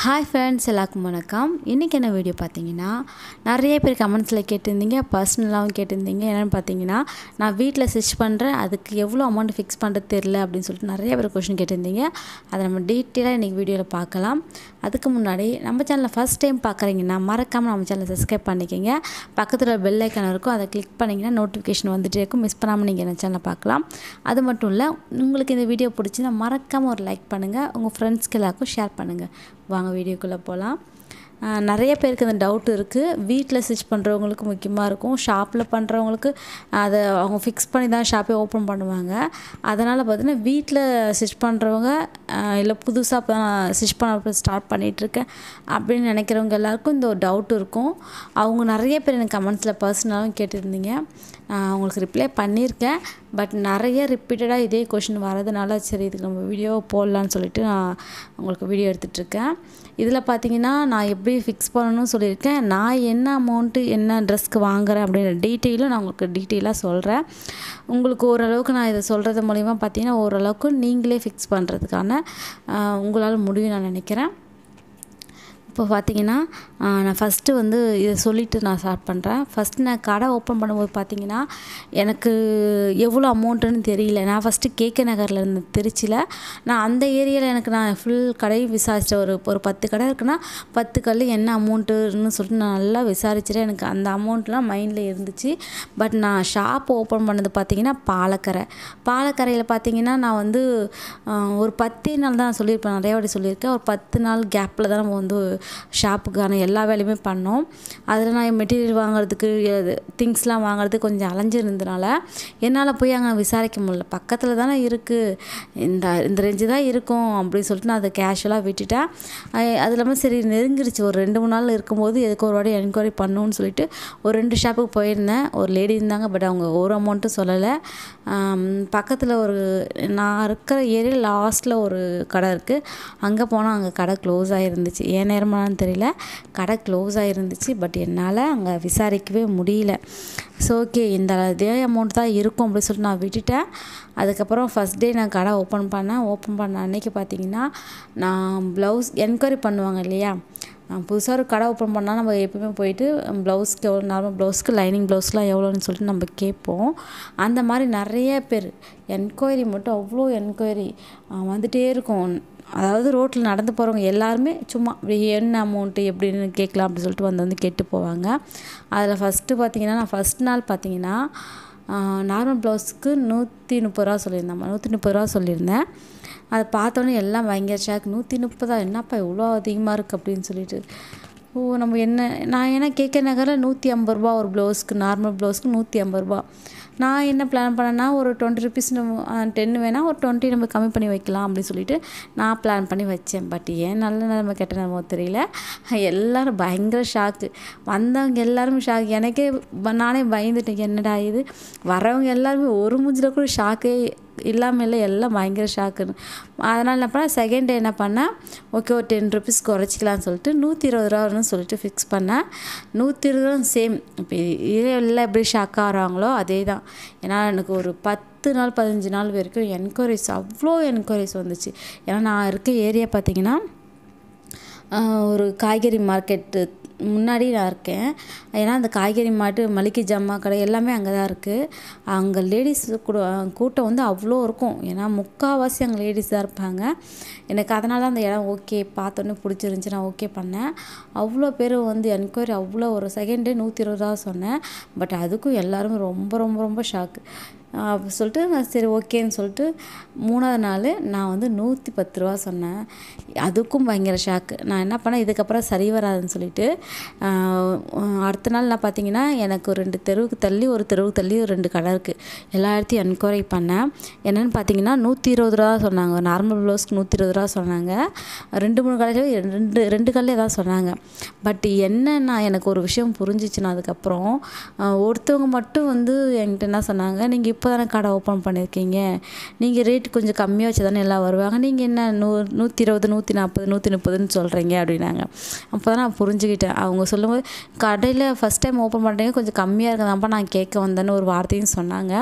Hi friends, எல்லாருக்கும் வணக்கம். இன்றைக்கி என்ன வீடியோ பார்த்தீங்கன்னா, நிறைய பேர் கமெண்ட்ஸில் கேட்டிருந்தீங்க, பர்சனலாகவும் கேட்டிருந்தீங்க. என்னென்னு பார்த்தீங்கன்னா, நான் வீட்டில் ஸ்டிச் பண்ணுறேன், அதுக்கு எவ்வளோ அமௌண்ட் ஃபிக்ஸ் பண்ணுறது தெரில அப்படின்னு சொல்லிட்டு நிறைய பேர் கொஷின் கேட்டிருந்தீங்க. அதை நம்ம டீட்டெயிலாக இன்றைக்கி வீடியோவில் பார்க்கலாம். அதுக்கு முன்னாடி நம்ம சேனலில் ஃபஸ்ட் டைம் பார்க்குறீங்கன்னா மறக்காமல் நம்ம சேனலை சப்ஸ்கிரைப் பண்ணிக்கோங்க. பக்கத்தில் பெல் ஐக்கான் இருக்கும், அதை கிளிக் பண்ணிங்கன்னா நோட்டிஃபிகேஷன் வந்துகிட்டே இருக்கும். மிஸ் பண்ணாமல் நீங்கள் என்ன சேனலை பார்க்கலாம். அது மட்டும் இல்லை, உங்களுக்கு இந்த வீடியோ பிடிச்சின்னா மறக்காமல் ஒரு லைக் பண்ணுங்கள், உங்கள் ஃப்ரெண்ட்ஸ்க்கு எல்லாருக்கும் ஷேர் பண்ணுங்கள். வாங்க வீடியோக்குள்ளே போகலாம். நிறைய பேருக்கு அந்த டவுட் இருக்குது. வீட்டில் ஸ்டிச் பண்ணுறவங்களுக்கு முக்கியமாக இருக்கும், ஷாப்பில் பண்ணுறவங்களுக்கு அதை அவங்க ஃபிக்ஸ் பண்ணி தான் ஷாப்பே ஓப்பன் பண்ணுவாங்க. அதனால் பார்த்திங்கன்னா வீட்டில் ஸ்டிச் பண்ணுறவங்க இல்லை புதுசாக இப்போ தான் ஸ்டிச் பண்ண ஸ்டார்ட் பண்ணிகிட்ருக்கேன் அப்படின்னு நினைக்கிறவங்க எல்லாருக்கும் இந்த ஒரு டவுட் இருக்கும். அவங்க நிறைய பேர் எனக்கு கமெண்ட்ஸில் பர்சனலாகவும் கேட்டிருந்தீங்க. நான் அவங்களுக்கு ரிப்ளை பண்ணியிருக்கேன். பட் நிறைய ரிப்பீட்டடாக இதே கொஷின் வரதுனால சரி இதுக்கு நம்ம வீடியோ போடலான்னு சொல்லிட்டு நான் உங்களுக்கு வீடியோ எடுத்துகிட்ருக்கேன். இதில் பார்த்தீங்கன்னா நான் எப்படி ஃபிக்ஸ் பண்ணணும்னு சொல்லியிருக்கேன். நான் என்ன அமௌண்ட்டு என்ன ட்ரெஸ்க்கு வாங்குகிறேன் அப்படின்ற டீட்டெயிலும் நான் உங்களுக்கு டீட்டெயிலாக சொல்கிறேன். உங்களுக்கு ஓரளவுக்கு நான் இதை சொல்கிறது மூலிமா பார்த்தீங்கன்னா ஓரளவுக்கு நீங்களே ஃபிக்ஸ் பண்ணுறதுக்கான உங்களால் முடியும் நான் நினைக்கிறேன். இப்போ பார்த்தீங்கன்னா நான் ஃபஸ்ட்டு வந்து இதை சொல்லிவிட்டு நான் ஸ்டார்ட் பண்ணுறேன். ஃபஸ்ட்டு நான் கடை ஓப்பன் பண்ணும்போது பார்த்தீங்கன்னா எனக்கு எவ்வளோ அமௌண்ட்டுன்னு தெரியல. நான் ஃபஸ்ட்டு கேகே நகரில் இருந்தேன், திருச்சியில். நான் அந்த ஏரியாவில் எனக்கு நான் ஃபுல் கடையும் விசாரிச்சிட்டேன். ஒரு 10 கடை இருக்குன்னா 10 கல் என்ன அமௌண்ட்டுன்னு சொல்லிட்டு நான் நல்லா விசாரிச்சுட்டு எனக்கு அந்த அமௌண்ட்லாம் மைண்டில் இருந்துச்சு. பட் நான் ஷாப் ஓப்பன் பண்ணது பார்த்தீங்கன்னா பாலக்கரையில் பார்த்தீங்கன்னா நான் வந்து ஒரு 10 நாள் தான் சொல்லியிருப்பேன், நிறைய வாட்டி சொல்லியிருக்கேன். ஒரு 10 நாள் கேப்பில் தான் நம்ம வந்து ஷாப்புக்கான எல்லா வேலையுமே பண்ணோம். அதில் நான் மெட்டீரியல் வாங்குறதுக்கு திங்ஸ்லாம் வாங்குறதுக்கு கொஞ்சம் அலைஞ்சிருந்ததுனால என்னால் போய் அங்கே விசாரிக்க முடியல. பக்கத்தில் தானே இருக்குது, இந்த ரேஞ்சு தான் இருக்கும் அப்படின்னு சொல்லிட்டு நான் அதை கேஷுவலாக விட்டுட்டேன். அது இல்லாமல் சரி நெருங்கிடுச்சு, ஒரு 2-3 நாள் இருக்கும்போது எதுக்கு ஒரு வாட்டி என்கொயரி பண்ணணும்னு சொல்லிட்டு ஒரு 2 ஷாப்புக்கு போயிருந்தேன். ஒரு லேடி இருந்தாங்க, பட் அவங்க ஒரு அமௌண்ட்டும் சொல்லலை. பக்கத்தில் ஒரு நான் இருக்கிற ஏரியா லாஸ்ட்டில் ஒரு கடை இருக்குது, அங்கே போனால் அங்கே கடை க்ளோஸ் ஆகிருந்துச்சு. ஏன் நேரமானு தெரியல, கடை க்ளோஸ் ஆகிருந்துச்சு. பட் என்னால் அங்கே விசாரிக்கவே முடியல. ஸோ ஓகே, இதே அமௌண்ட் தான் இருக்கும் அப்படின்னு சொல்லிட்டு நான் விட்டுட்டேன். அதுக்கப்புறம் ஃபஸ்ட் டே நான் கடை ஓப்பன் பண்ண அன்றைக்கி பார்த்திங்கன்னா நான் ப்ளவுஸ் என்கொயரி பண்ணுவாங்க இல்லையா, புதுசாக ஒரு கடை ஓப்பன் பண்ணால் நம்ம எப்போயுமே போயிட்டு ப்ளவுஸ்க்கு எவ்வளோ, நார்மல் ப்ளவுஸ்க்கு லைனிங் ப்ளவுஸ்லாம் எவ்வளோன்னு சொல்லிட்டு நம்ம கேட்போம். அந்த மாதிரி நிறைய பேர் என்கொயரி மட்டும் அவ்வளோ என்கொயரி வந்துகிட்டே இருக்கும். அதாவது ரோட்டில் நடந்து போகிறவங்க எல்லாருமே சும்மா என்ன அமௌண்ட்டு எப்படின்னு கேட்கலாம் அப்படின்னு சொல்லிட்டு வந்து கேட்டு போவாங்க. அதில் ஃபஸ்ட்டு பார்த்திங்கன்னா நான் ஃபஸ்ட் நாள் பார்த்திங்கன்னா நார்மல் ப்ளவுஸுக்கு 130 ரூபா சொல்லியிருந்தேன், 130 ரூபா சொல்லியிருந்தேன். அதை பார்த்தோன்னே எல்லாம் பயங்கர ஷாக். 130 என்னப்பா இவ்வளோ அதிகமாக இருக்குது அப்படின்னு சொல்லிட்டு. நம்ம நான் ஏன்னா கேகே நகரில் 150 ரூபா ஒரு ப்ளவுஸ்க்கு, நார்மல் ப்ளவுஸ்க்கு 150 ரூபா. நான் என்ன பிளான் பண்ணேன்னா ஒரு 20 ருபீஸ், நம்ம 10 வேணால் ஒரு 20 நம்ம கம்மி பண்ணி வைக்கலாம் அப்படின்னு சொல்லிட்டு நான் பிளான் பண்ணி வச்சேன். பட் ஏன் நல்ல நிலைமை கெட்ட நிலைமை தெரியல, எல்லோரும் பயங்கர ஷாக்கு. வந்தவங்க எல்லாருமே ஷாக். எனக்கே நானே பயந்துட்டேன், என்னடா இது, வரவங்க எல்லாருமே ஒரு மூஞ்சில் கூட ஷாக்கே இல்லாமல் இல்லை, எல்லாம் பயங்கர ஷாக்குன்னு. அதனால் என்ன பண்ணேன், செகண்ட் டே என்ன பண்ணேன், ஓகே ஒரு 10 ருபீஸ் குறைச்சிக்கலான்னு சொல்லிட்டு 120 ரூபான்னு சொல்லிட்டு ஃபிக்ஸ் பண்ணேன். 120 ரூபா சேம். இப்போ எல்லாம் எப்படி ஷாக் ஆகிறாங்களோ அதே தான். ஏன்னா எனக்கு ஒரு 10 நாள் 15 நாள் வரைக்கும் என்கொயரிஸ், அவ்வளோ என்கொயரிஸ் வந்துச்சு. ஏன்னா நான் இருக்க ஏரியா பார்த்திங்கன்னா ஒரு காய்கறி மார்க்கெட்டு முன்னாடி நான் இருக்கேன். ஏன்னா அந்த காய்கறி மாட்டு மளிகை ஜாமான் கடை எல்லாமே அங்கே தான் இருக்குது. அங்கே லேடிஸ் கூட்டம் வந்து அவ்வளோ இருக்கும். ஏன்னா முக்கால்வாசி அங்கே லேடிஸ் தான் இருப்பாங்க. எனக்கு அதனால அந்த இடம் ஓகே பார்த்தோன்னே பிடிச்சிருந்துச்சி, நான் ஓகே பண்ணேன். அவ்வளோ பேர் வந்து என்கொயரி, அவ்வளோ ஒரு செகண்ட் டே 120 ரூபா சொன்னேன். பட் அதுக்கும் எல்லாருமே ரொம்ப ரொம்ப ரொம்ப ஷாக்கு. அப்படி சொல்லிட்டு நான் சரி ஓகேன்னு சொல்லிட்டு 3ஆவது நாள் நான் வந்து 110 ரூபா சொன்னேன். அதுக்கும் பயங்கர ஷாக்கு. நான் என்ன பண்ணேன், இதுக்கப்புறம் சரி வராதுன்னு சொல்லிட்டு அடுத்த நாள் நான் பார்த்தீங்கன்னா எனக்கு ஒரு 2 தெருவுக்கு தள்ளி ஒரு 2 கடை இருக்குது, எல்லா இடத்தையும் என்கொயரி பண்ணேன். என்னென்னு பார்த்தீங்கன்னா 120 ரூபா சொன்னாங்க, நார்மல் ப்ளவுஸ்க்கு 120 ரூபா சொன்னாங்க. 2-3 கடையில் ரெண்டு கடையில் தான் சொன்னாங்க. பட் என்னன்னா எனக்கு ஒரு விஷயம் புரிஞ்சிச்சுன்னா அதுக்கப்புறம் ஒருத்தவங்க மட்டும் வந்து என்கிட்ட என்ன சொன்னாங்க, நீங்கள் இப்போ தானே கடை ஓப்பன் பண்ணியிருக்கீங்க, நீங்கள் ரேட் கொஞ்சம் கம்மியாக வச்சு தானே எல்லாம் வருவாங்க, நீங்கள் என்ன 120 140 130ன்னு சொல்கிறீங்க அப்படின்னாங்க. அப்போ தான் நான் புரிஞ்சுக்கிட்டேன். அவங்க சொல்லும்போது கடையில் ஃபஸ்ட் டைம் ஓப்பன் பண்ணுறீங்க, கொஞ்சம் கம்மியாக இருக்குதாப்பா நான் கேட்க வந்தேன்னு ஒரு வார்த்தையும் சொன்னாங்க.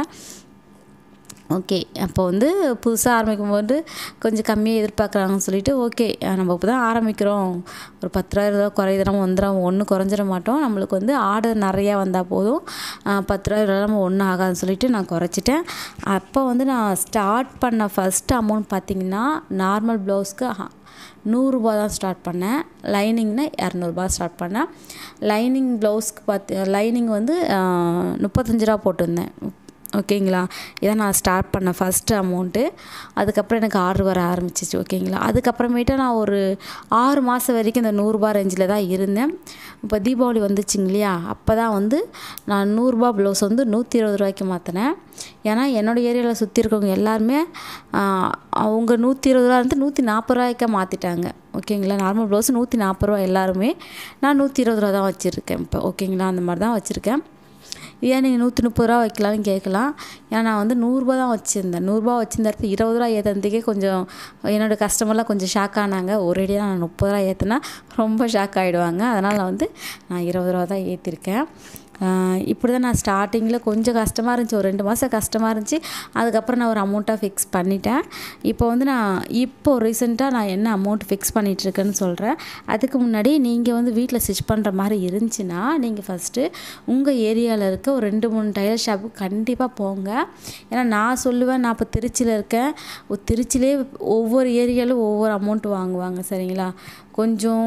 ஓகே. அப்போ வந்து புதுசாக ஆரம்பிக்கும்போது கொஞ்சம் கம்மியாக எதிர்பார்க்குறாங்கன்னு சொல்லிட்டு, ஓகே நம்ம இப்போ தான் ஆரம்பிக்கிறோம், ஒரு 10,000 ரூபா குறையுதுனா வந்துடும், ஒன்றும் குறைஞ்சிட மாட்டோம், நம்மளுக்கு வந்து ஆர்டர் நிறையா வந்தால் போதும், 10,000 நம்ம ஒன்றும் ஆகாதுன்னு சொல்லிட்டு நான் குறைச்சிட்டேன். அப்போ வந்து நான் ஸ்டார்ட் பண்ண ஃபஸ்ட்டு அமௌண்ட் பார்த்திங்கன்னா, நார்மல் ப்ளவுஸ்க்கு 100 தான் ஸ்டார்ட் பண்ணேன். லைனிங்னா 200 ஸ்டார்ட் பண்ணேன். லைனிங் ப்ளவுஸ்க்கு லைனிங் வந்து 35 போட்டிருந்தேன். ஓகேங்களா. இதான் நான் ஸ்டார்ட் பண்ண ஃபஸ்ட்டு அமௌண்ட்டு. அதுக்கப்புறம் எனக்கு ஆர்டர் வர ஆரம்பிச்சிச்சு. ஓகேங்களா. அதுக்கப்புறமேட்டு நான் ஒரு 6 மாதம் வரைக்கும் இந்த 100 ரேஞ்சில் தான் இருந்தேன். இப்போ தீபாவளி வந்துச்சுங்க இல்லையா, அப்போ தான் வந்து நான் 100 ப்ளவுஸ் வந்து 120 ரூபாய்க்கு மாற்றினேன். ஏன்னா என்னோடய ஏரியாவில் சுற்றி இருக்கவங்க எல்லாருமே அவங்க 120 இருந்து 140 ரூபாய்க்கா மாற்றிட்டாங்க. ஓகேங்களா. நார்மல் ப்ளவுஸ் 140 ரூபா எல்லாருமே, நான் 120 ரூபா தான் வச்சுருக்கேன் இப்போ. ஓகேங்களா. அந்த மாதிரி தான் வச்சுருக்கேன். ஏன் நீங்கள் 130 ரூபா வைக்கலான்னு கேட்கலாம். ஏன்னா நான் வந்து 100 தான் வச்சுருந்தேன். 100 வச்சுருந்த இடத்துல 20 ரூபா ஏற்றுறதுக்கே கொஞ்சம் என்னோடய கஸ்டமர்லாம் கொஞ்சம் ஷாக் ஆனாங்க. ஒரேடியாக நான் 30 ரூபா ஏற்றுனா ரொம்ப ஷாக் ஆகிடுவாங்க. அதனால் நான் 20 ரூபா தான் ஏற்றிருக்கேன். இப்படி தான் நான் ஸ்டார்டிங்கில் கொஞ்சம் கஷ்டமாக இருந்துச்சு, ஒரு 2 மாதம் கஷ்டமாக இருந்துச்சு. அதுக்கப்புறம் நான் ஒரு அமௌண்ட்டாக ஃபிக்ஸ் பண்ணிட்டேன். இப்போ வந்து இப்போ ரீசெண்டாக நான் என்ன அமௌண்ட் ஃபிக்ஸ் பண்ணிகிட்ருக்கேன்னு சொல்கிறேன். அதுக்கு முன்னாடி நீங்கள் வந்து வீட்டில் ஸ்டிச் பண்ணுற மாதிரி இருந்துச்சுன்னா, நீங்கள் ஃபஸ்ட்டு உங்கள் ஏரியாவில் இருக்க ஒரு 2-3 டைலர் ஷாப்புக்கு கண்டிப்பாக போங்க. ஏன்னா நான் சொல்லுவேன், நான் இப்போ திருச்சியில் இருக்கேன், திருச்சியிலே ஒவ்வொரு ஏரியாவிலும் ஒவ்வொரு அமௌண்ட் வாங்குவாங்க. சரிங்களா. கொஞ்சம்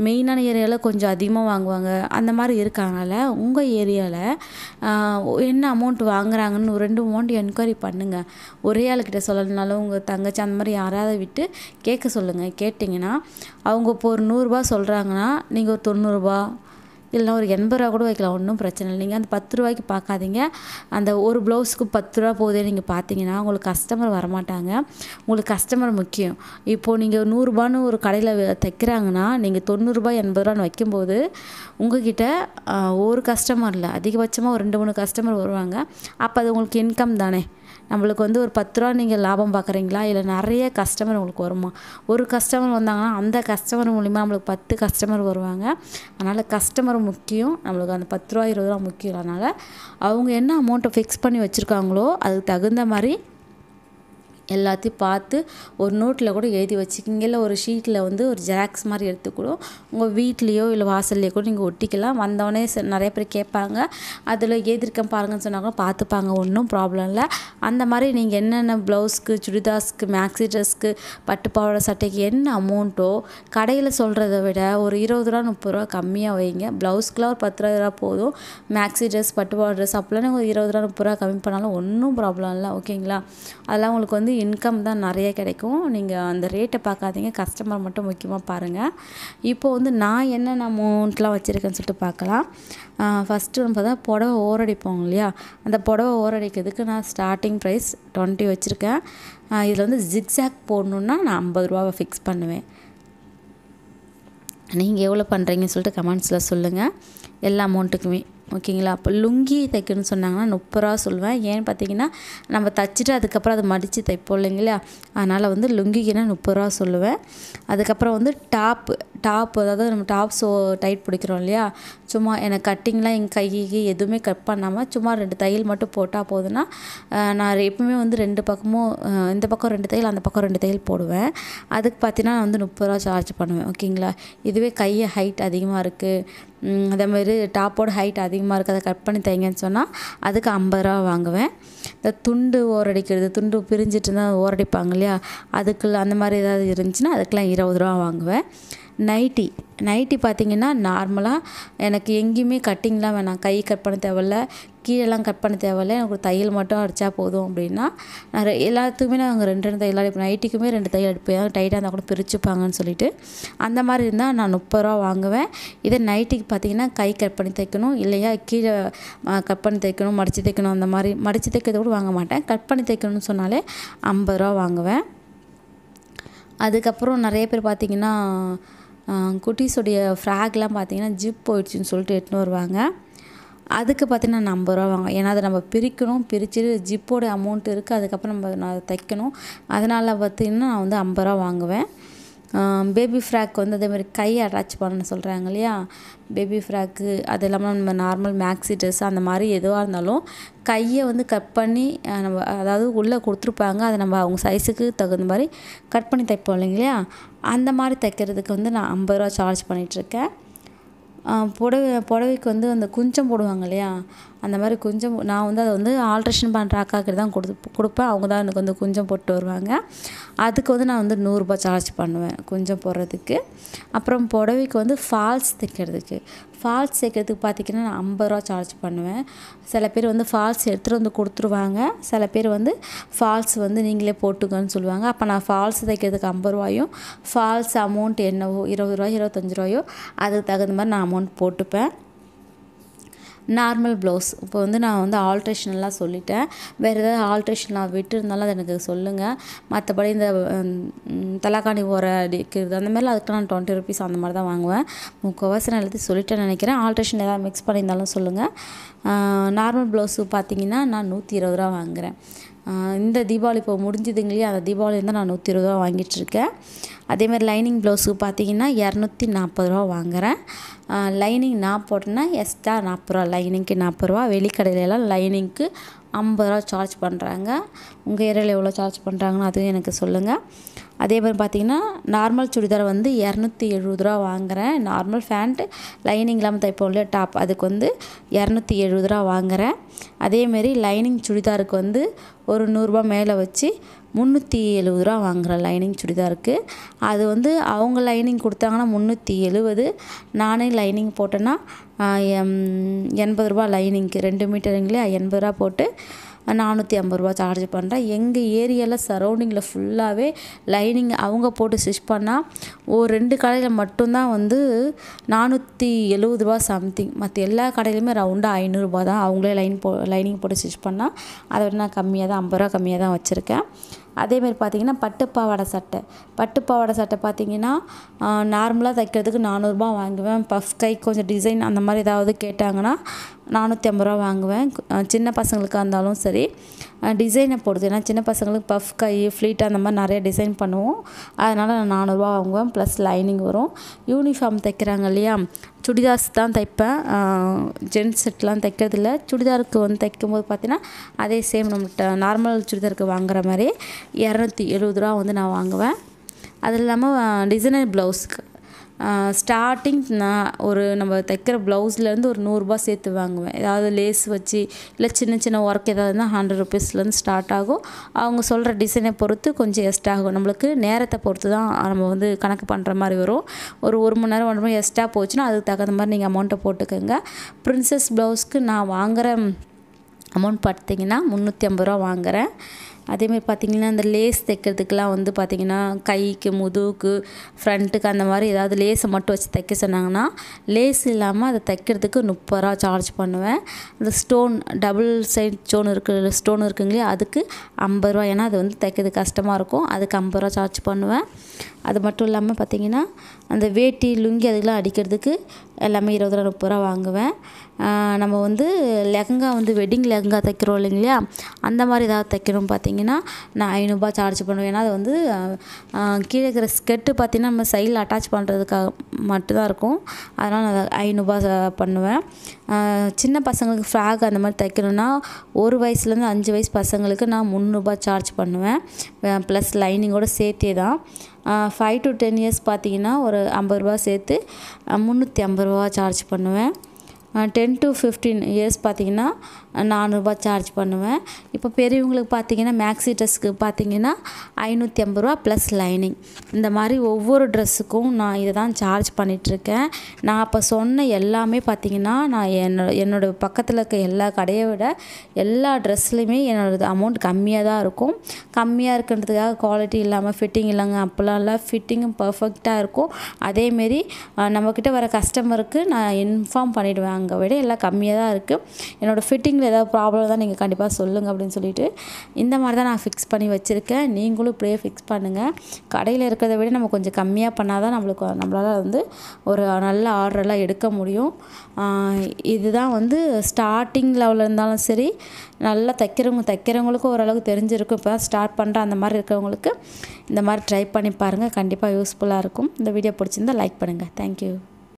மெயினான ஏரியாவில் கொஞ்சம் அதிகமாக வாங்குவாங்க. அந்த மாதிரி இருக்கனால உங்கள் ஏரியாவில் என்ன அமௌண்ட் வாங்குறாங்கன்னு ஒரு 2 அமௌண்ட் என்கொயரி பண்ணுங்கள். ஒரே ஆளுக்கிட்ட சொல்லலைனாலும் உங்கள் தங்கச்சி அந்த மாதிரி யாராவது விட்டு கேட்க சொல்லுங்கள். கேட்டிங்கன்னா அவங்க இப்போ ஒரு 100 சொல்கிறாங்கன்னா நீங்கள் ஒரு 90 இல்லைனா ஒரு 80 கூட வைக்கலாம், ஒன்றும் பிரச்சனை இல்லை. நீங்கள் அந்த 10 ரூபாய்க்கு பார்க்காதீங்க. அந்த ஒரு ப்ளவுஸுக்கு 10 ரூபா போதே நீங்கள் பார்த்தீங்கன்னா உங்களுக்கு கஸ்டமர் வரமாட்டாங்க. உங்களுக்கு கஸ்டமர் முக்கியம். இப்போது நீங்கள் 100 ஒரு கடையில் தைக்கிறாங்கன்னா நீங்கள் 90 80 வைக்கும்போது உங்கள்கிட்ட ஒரு கஸ்டமர் இல்லை, அதிகபட்சமாக ஒரு 2-3 கஸ்டமர் வருவாங்க. அப்போ அது உங்களுக்கு இன்கம் தானே. நம்மளுக்கு வந்து ஒரு 10 ரூபா நீங்கள் லாபம் பார்க்குறீங்களா, இல்லை நிறைய கஸ்டமர் உங்களுக்கு வருமா. ஒரு கஸ்டமர் வந்தாங்கன்னா அந்த கஸ்டமர் மூலிமா நம்மளுக்கு 10 கஸ்டமர் வருவாங்க. அதனால் கஸ்டமர் முக்கியம், நம்மளுக்கு அந்த 10 ரூபா 20 ரூபா முக்கியம். அதனால் அவங்க என்ன அமௌண்ட்டை ஃபிக்ஸ் பண்ணி வச்சுருக்காங்களோ அதுக்கு தகுந்த மாதிரி எல்லாத்தையும் பார்த்து ஒரு நோட்டில் கூட எழுதி வச்சுக்கிங்க. இல்லை ஒரு ஷீட்டில் வந்து ஒரு ஜெராக்ஸ் மாதிரி எடுத்துக்கூட உங்கள் வீட்லேயோ இல்லை வாசல்லையோ கூட நீங்கள் ஒட்டிக்கலாம். வந்தவொடனே நிறைய பேர் கேட்பாங்க, அதில் எழுதியிருக்கேன் பாருங்கன்னு சொன்னாங்க, பார்த்துப்பாங்க, ஒன்றும் ப்ராப்ளம் இல்லை. அந்த மாதிரி நீங்கள் என்னென்ன ப்ளவுஸ்க்கு, சுடிதாஸ்க்கு, மேக்ஸி ட்ரெஸ்க்கு, பட்டு பாவாடை சட்டைக்கு என்ன அமௌண்ட்டோ கடையில் சொல்கிறத விட ஒரு 20 ரூபா 30 ரூபா கம்மியாக வைங்க. ப்ளவுஸ்க்குலாம் ஒரு 10 ரூபா போதும். மேக்ஸி ட்ரெஸ், பட்டு பாவாடை ட்ரெஸ் அப்போலாம் ஒரு 20 ரூபா 30 ரூபா கம்மி பண்ணாலும் ஒன்றும் ப்ராப்ளம் இல்லை. ஓகேங்களா. அதெல்லாம் உங்களுக்கு வந்து இன்கம் தான் நிறைய கிடைக்கும். நீங்கள் அந்த ரேட்டை பார்க்காதீங்க, கஸ்டமர் மட்டும் முக்கியமாக பாருங்கள். இப்போது வந்து நான் என்னென்ன அமௌண்ட்லாம் வச்சுருக்கேன்னு சொல்லிட்டு பார்க்கலாம். ஃபஸ்ட்டு நம்ம தான் புடவை ஓரடிப்போம் இல்லையா, அந்த புடவை ஓரடிக்கிறதுக்கு நான் ஸ்டார்டிங் ப்ரைஸ் 20 வச்சுருக்கேன். இதில் வந்து ஜிக்ஸாக் போடணுன்னா நான் 50 ரூபாவை ஃபிக்ஸ் பண்ணுவேன். நீங்கள் எவ்வளோ பண்ணுறீங்கன்னு சொல்லிட்டு கமெண்ட்ஸில் சொல்லுங்கள் எல்லா அமௌண்ட்டுக்குமே. ஓகேங்களா. அப்போ லுங்கி தைக்கணும்னு சொன்னாங்கன்னா 30 ரூபா சொல்லுவேன். ஏன்னு பார்த்தீங்கன்னா நம்ம தைச்சிட்டு அதுக்கப்புறம் அதை மடித்து தைப்போம் இல்லைங்களா, அதனால் வந்து லுங்கிக்குன்னா 30 ரூபா சொல்லுவேன். அதுக்கப்புறம் வந்து டாப்பு அதாவது நம்ம டாப்ஸோ டைட் பிடிக்கிறோம் இல்லையா, சும்மா எனக்கு கட்டிங்லாம் எங்கள் கைக்கு எதுவுமே கட் பண்ணாமல் சும்மா 2 தையல் மட்டும் போட்டால் போதுன்னா நான் எப்பவுமே வந்து 2 பக்கமும் இந்த பக்கம் 2 தையல் அந்த பக்கம் 2 தையல் போடுவேன். அதுக்கு பார்த்தீங்கன்னா நான் வந்து 30 ரூபா சார்ஜ் பண்ணுவேன். ஓகேங்களா. இதுவே கையை ஹைட் அதிகமாக இருக்குது, அதேமாதிரி டாப்போட ஹைட் அதிகமாக இருக்குது, அதை கட் பண்ணி தைங்கன்னு சொன்னால் அதுக்கு 50 ரூபா வாங்குவேன். இந்த துண்டு ஓரடிக்கிறது, துண்டு பிரிஞ்சிட்டு இருந்தால் ஓரடிப்பாங்க இல்லையா, அதுக்குள்ள அந்த மாதிரி ஏதாவது இருந்துச்சுன்னா அதுக்கெலாம் 20 ரூபா வாங்குவேன். நைட்டி பார்த்திங்கன்னா நார்மலாக எனக்கு எங்கேயுமே கட்டிங்லாம் வேணாம், கை கட் பண்ண தேவையில்ல, கீழெல்லாம் கட் பண்ண தேவையில்ல, எனக்கு ஒரு தையல் மட்டும் அடித்தா போதும் அப்படின்னா நான் எல்லாத்துக்குமே நாங்கள் 2 தையல் அடிப்பேன். நைட்டிக்குமே 2 தையல் அடிப்பேன், டைட்டாக இருந்தால் கூட பிரிச்சுப்பாங்கன்னு சொல்லிட்டு. அந்த மாதிரி இருந்தால் நான் 30 ரூபா வாங்குவேன். இதே நைட்டிக்கு பார்த்திங்கன்னா கை கட் பண்ணி தைக்கணும், இல்லையா கீழே கட் பண்ணி தைக்கணும், மடித்து தைக்கணும், அந்த மாதிரி மடித்து தைக்கிறது கூட வாங்க மாட்டேன். கட் பண்ணி தைக்கணும்னு சொன்னாலே 50 ரூபா வாங்குவேன். அதுக்கப்புறம் நிறைய பேர் பார்த்திங்கன்னா குட்டீஸுடைய ஃப்ராக்லாம் பார்த்திங்கன்னா ஜிப் போயிடுச்சுன்னு சொல்லிட்டு எடுத்துன்னு வருவாங்க. அதுக்கு பார்த்திங்கன்னா நான் 50 ரூபா வாங்குவேன். ஏன்னா அதை நம்ம பிரிச்சுட்டு ஜிப்போட அமௌண்ட் இருக்குது, அதுக்கப்புறம் நான் தைக்கணும். அதனால் பார்த்திங்கன்னா நான் வந்து 50 ரூபா வாங்குவேன். பேபி ஃப்ராக் வந்து அதேமாதிரி கை அட்டாச் பண்ண சொல்கிறாங்க இல்லையா, பேபி ஃப்ராக்கு அது இல்லாமல் நம்ம நார்மல் மேக்ஸி ட்ரெஸ் அந்த மாதிரி எதுவாக இருந்தாலும் கையை வந்து கட் பண்ணி நம்ம அதாவது உள்ளே கொடுத்துருப்பாங்க, அதை நம்ம அவங்க சைஸுக்கு தகுந்த மாதிரி கட் பண்ணி தைப்போம் இல்லைங்களா, அந்த மாதிரி தைக்கிறதுக்கு வந்து நான் 50 ரூபா சார்ஜ் பண்ணிகிட்ருக்கேன். புடவைக்கு வந்து அந்த குஞ்சம் போடுவாங்க இல்லையா, அந்த மாதிரி குஞ்சம் நான் வந்து அதை வந்து ஆல்ட்ரேஷன் பண்ணுற அக்காக்கிட்ட தான் கொடுப்பேன். அவங்க தான் எனக்கு வந்து குஞ்சம் போட்டு வருவாங்க. அதுக்கு வந்து நான் வந்து 100 ரூபா சார்ஜ் பண்ணுவேன் குஞ்சம் போடுறதுக்கு. அப்புறம் புடவைக்கு வந்து ஃபால்ஸ் தைக்கிறதுக்கு பார்த்திங்கன்னா நான் 50 ரூபா சார்ஜ் பண்ணுவேன். சில பேர் வந்து ஃபால்ஸ் எடுத்துகிட்டு வந்து கொடுத்துருவாங்க, சில பேர் வந்து ஃபால்ஸ் வந்து நீங்களே போட்டுக்கன்னு சொல்லுவாங்க. அப்போ நான் ஃபால்ஸ் தைக்கிறதுக்கு 50 ரூபாயும் ஃபால்ஸ் அமௌண்ட் என்னவோ 20 ரூபாயோ 25 ரூபாயோ அதுக்கு தகுந்த மாதிரி நான் அமௌண்ட் போட்டுப்பேன். நார்மல் ப்ளவுஸ் இப்போ வந்து நான் வந்து ஆல்ட்ரேஷன்லாம் சொல்லிட்டேன். வேறு ஏதாவது ஆல்ட்ரேஷன் நான் விட்டுருந்தாலும் அது எனக்கு சொல்லுங்கள். மற்றபடி இந்த தலகாணி ஓர அடிக்கிறது அந்த மாதிரிலாம் அதுக்கு நான் 20 ருபீஸ் அந்த மாதிரி தான் வாங்குவேன். முக்கால்வாசி நான் எல்லாத்தையும் சொல்லிட்டேன்னு நினைக்கிறேன். ஆல்ட்ரேஷன் ஏதாவது மிக்ஸ் பண்ணியிருந்தாலும் சொல்லுங்கள். நார்மல் ப்ளவுஸு பார்த்திங்கன்னா நான் 120 ரூபா வாங்குகிறேன். இந்த தீபாவளி இப்போ முடிஞ்சுதுங்களே, அந்த தீபாவளி வந்து நான் 120 ரூபா வாங்கிட்டுருக்கேன். அதேமாதிரி லைனிங் ப்ளவுஸுக்கு பார்த்திங்கன்னா 240 ரூபா வாங்குகிறேன். லைனிங் நான் போட்டேன்னா எக்ஸ்ட்ரா 40 ரூபா, லைனிங்க்கு 40 ரூபா. வெளிக்கடையிலலாம் லைனிங்க்கு 50 ரூபா சார்ஜ் பண்ணுறாங்க. உங்கள் ஏரியாவில் எவ்வளோ சார்ஜ் பண்ணுறாங்கன்னு அதுவும் எனக்கு சொல்லுங்கள். அதே மாதிரி பார்த்திங்கன்னா நார்மல் சுடிதார் வந்து 270 ரூபா வாங்குகிறேன். நார்மல் ஃபேண்ட்டு லைனிங் இல்லாமல் தைப்போம் இல்லையா டாப், அதுக்கு வந்து 270 ரூபா வாங்குகிறேன். அதேமாரி லைனிங் சுடிதாருக்கு வந்து ஒரு 100 ரூபா மேலே வச்சு 370 ரூபா வாங்குகிறேன் லைனிங் சுடிதாருக்கு. அது வந்து அவங்க லைனிங் கொடுத்தாங்கன்னா 370, நானே லைனிங் போட்டேன்னா 80 ரூபா லைனிங்க்கு 2 மீட்டருங்களே 80 ரூபா போட்டு 450 ரூபா சார்ஜ் பண்ணுறேன். எங்கள் ஏரியாவில் சரௌண்டிங்கில் ஃபுல்லாகவே லைனிங் அவங்க போட்டு ஸ்டிச் பண்ணால் ஒரு 2 கடையில் மட்டும்தான் வந்து 470 ரூபா சம்திங். மற்ற எல்லா கடையிலுமே ரவுண்டாக 500 ரூபா தான். அவங்களே லைனிங் போட்டு ஸ்டிச் பண்ணால் அதை விட நான் கம்மியாக தான் 50 ரூபா கம்மியாக தான் வச்சுருக்கேன். அதேமாரி பார்த்திங்கன்னா பட்டுப்பாவாடை சட்டை பார்த்திங்கன்னா நார்மலாக தைக்கிறதுக்கு 400 ரூபா வாங்குவேன். பஃப் கை கொஞ்சம் டிசைன் அந்த மாதிரி ஏதாவது கேட்டாங்கன்னா 450 ரூபா வாங்குவேன். சின்ன பசங்களுக்கு இருந்தாலும் சரி டிசைனை பொறுத்து, ஏன்னா சின்ன பசங்களுக்கு பஃப் கை ஃப்ளீட் அந்த மாதிரி நிறைய டிசைன் பண்ணுவோம். அதனால் நான் 400 ரூபா வாங்குவேன். ப்ளஸ் லைனிங் வரும். யூனிஃபார்ம் தைக்கிறாங்க இல்லையா, சுடிதார்ஸ் தான் தைப்பேன், ஜென்ஸ் செட்லாம் தைக்கிறதில்ல. சுடிதாருக்கு வந்து தைக்கும்போது பார்த்திங்கன்னா அதே சேம் நம்மகிட்ட நார்மல் சுடிதாருக்கு வாங்குற மாதிரி 270 ரூபா வந்து நான் வாங்குவேன். அது இல்லாமல் டிசைனர் ப்ளவுஸுக்கு ஸ்டார்டிங் நான் நம்ம தைக்கிற ப்ளவுஸ்லேருந்து ஒரு 100 ரூபா சேர்த்து வாங்குவேன். ஏதாவது லேஸ் வச்சு இல்லை சின்ன ஒர்க் ஏதாவதுனா 100 ருபீஸ்லேருந்து ஸ்டார்ட் ஆகும். அவங்க சொல்கிற டிசைனை பொறுத்து கொஞ்சம் எக்ஸ்ட்ரா ஆகும். நம்மளுக்கு நேரத்தை பொறுத்து தான் நம்ம வந்து கணக்கு பண்ணுற மாதிரி வரும். ஒரு மணி நேரம் 1 மணி நேரம் எக்ஸ்ட்ரா போச்சுன்னா அதுக்கு தகுந்த மாதிரி நீங்கள் அமௌண்ட்டை போட்டுக்கோங்க. ப்ரின்சஸ் ப்ளவுஸ்க்கு நான் வாங்குகிற அமௌண்ட் பார்த்திங்கன்னா 350 ரூபா வாங்குகிறேன். அதேமாதிரி பார்த்திங்கன்னா இந்த லேஸ் தைக்கிறதுக்கெலாம் வந்து பார்த்திங்கன்னா கைக்கு முதுகுக்கு ஃப்ரண்ட்டுக்கு அந்த மாதிரி ஏதாவது லேஸை மட்டும் வச்சு தைக்க சொன்னாங்கன்னா லேஸ் இல்லாமல் அதை தைக்கிறதுக்கு 30 ரூபா சார்ஜ் பண்ணுவேன். அந்த ஸ்டோன் டபுள் சைட் ஸ்டோன் இருக்குங்களே அதுக்கு 50 ரூபா, ஏன்னா அது வந்து தைக்கிறது கஷ்டமாக இருக்கும், அதுக்கு 50 ரூபா சார்ஜ் பண்ணுவேன். அது மட்டும் இல்லாமல் பார்த்திங்கன்னா அந்த வேட்டி லுங்கி அதுக்கெலாம் அடிக்கிறதுக்கு எல்லாமே 20 ரூபா 30 ரூபா வாங்குவேன். நம்ம வந்து லெஹங்கா வந்து வெட்டிங் லெஹங்கா தைக்கிறோம் இல்லைங்களா, அந்த மாதிரி ஏதாவது தைக்கணும் பார்த்திங்கன்னா நான் 500 ரூபா சார்ஜ் பண்ணுவேன். ஏன்னா அது வந்து கீழே இருக்கிற ஸ்கெட்டு பார்த்திங்கன்னா நம்ம சைடில் அட்டாச் பண்ணுறதுக்காக மட்டும்தான் இருக்கும். அதனால் நான் 500 ரூபா பண்ணுவேன். சின்ன பசங்களுக்கு ஃப்ராக் அந்த மாதிரி தைக்கணுன்னா 1 வயசுலேருந்து 5 வயசு பசங்களுக்கு நான் 300 ரூபா சார்ஜ் பண்ணுவேன். ப்ளஸ் லைனிங்கோடு சேர்த்தே தான். 5 to 10 இயர்ஸ் பார்த்திங்கன்னா ஒரு 50 ரூபா சேர்த்து 350 ரூபா சார்ஜ் பண்ணுவேன். 10 to 15 இயர்ஸ் பார்த்திங்கன்னா 400 ரூபா சார்ஜ் பண்ணுவேன். இப்போ பெரியவங்களுக்கு பார்த்திங்கன்னா மேக்ஸி ட்ரெஸ்க்கு பார்த்திங்கன்னா 550 ரூபா ப்ளஸ் லைனிங். இந்த மாதிரி ஒவ்வொரு ட்ரெஸ்ஸுக்கும் நான் இதை தான் சார்ஜ் பண்ணிகிட்ருக்கேன். நான் அப்போ சொன்ன எல்லாமே பார்த்திங்கன்னா நான் என்னோடய பக்கத்தில் இருக்க எல்லா கடையை விட எல்லா ட்ரெஸ்லையுமே என்னோடய அமௌண்ட் கம்மியாக தான் இருக்கும். கம்மியாக இருக்குன்றதுக்காக குவாலிட்டி இல்லாமல் ஃபிட்டிங் இல்லைங்க அப்போல்லாம் இல்லை, ஃபிட்டிங்கும் பர்ஃபெக்டாக இருக்கும். அதேமாரி நம்மக்கிட்ட வர கஸ்டமருக்கு நான் இன்ஃபார்ம் பண்ணிவிடுவேன். அங்கே விட எல்லாம் கம்மியாக தான் இருக்குது. என்னோடய ஃபிட்டிங்கில் ஏதாவது ப்ராப்ளம் தான் நீங்கள் கண்டிப்பாக சொல்லுங்கள் அப்படின்னு சொல்லிட்டு இந்த மாதிரி தான் நான் ஃபிக்ஸ் பண்ணி வச்சுருக்கேன். நீங்களும் இப்படியே ஃபிக்ஸ் பண்ணுங்கள். கடையில் இருக்கிறத விட நம்ம கொஞ்சம் கம்மியாக பண்ணால் தான் நம்மளால் வந்து ஒரு நல்ல ஆர்டரெல்லாம் எடுக்க முடியும். இதுதான் வந்து ஸ்டார்டிங் லெவலில் இருந்தாலும் சரி, நல்லா தைக்கிறவங்களுக்கும் ஓரளவுக்கு தெரிஞ்சிருக்கும். இப்போ தான் ஸ்டார்ட் பண்ணுற அந்த மாதிரி இருக்கிறவங்களுக்கு இந்த மாதிரி ட்ரை பண்ணி பாருங்கள். கண்டிப்பாக யூஸ்ஃபுல்லாக இருக்கும். இந்த வீடியோ பிடிச்சிருந்தால் லைக் பண்ணுங்கள். தேங்க்யூ.